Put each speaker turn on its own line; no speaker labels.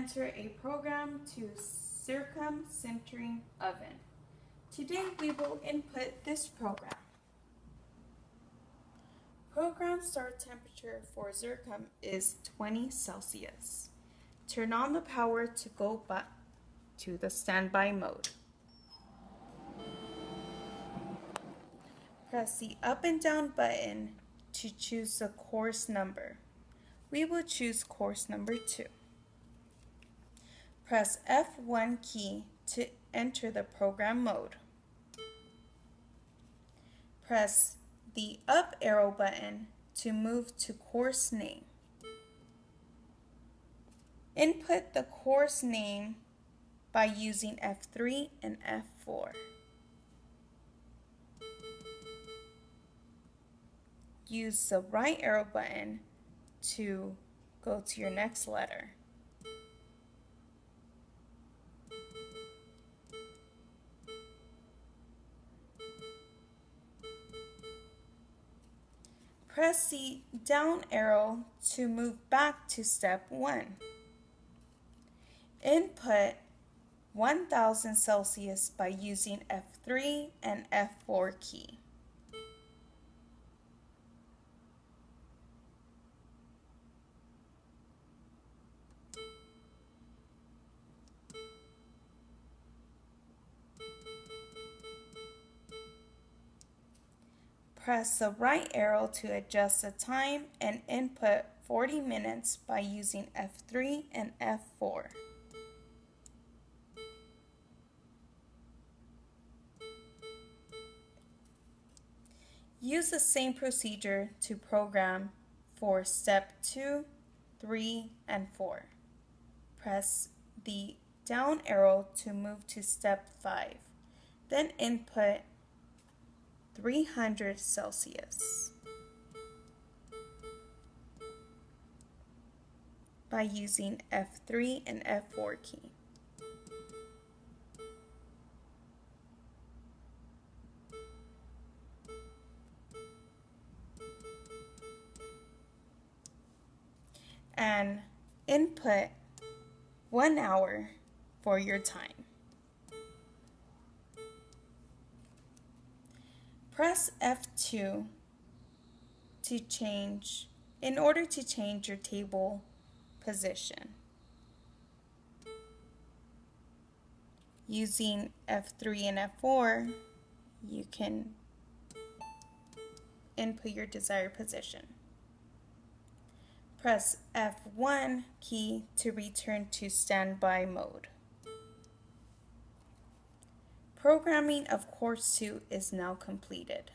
enter a program to Zircom Sintering Oven. Today we will input this program. Program start temperature for Zircom is 20 Celsius. Turn on the power to go back to the standby mode. Press the up and down button to choose the course number. We will choose course number 2. Press F1 key to enter the program mode. Press the up arrow button to move to course name. Input the course name by using F3 and F4. Use the right arrow button to go to your next letter. Press the down arrow to move back to step 1. Input 1000 Celsius by using F3 and F4 key. Press the right arrow to adjust the time and input 40 minutes by using F3 and F4. Use the same procedure to program for step 2, 3, and 4. Press the down arrow to move to step 5. Then input 300 Celsius by using F3 and F4 key. And input 1 hour for your time. Press F2 to change in order to change your table position. Using F3 and F4, you can input your desired position. Press F1 key to return to standby mode. Programming of course 2 is now completed.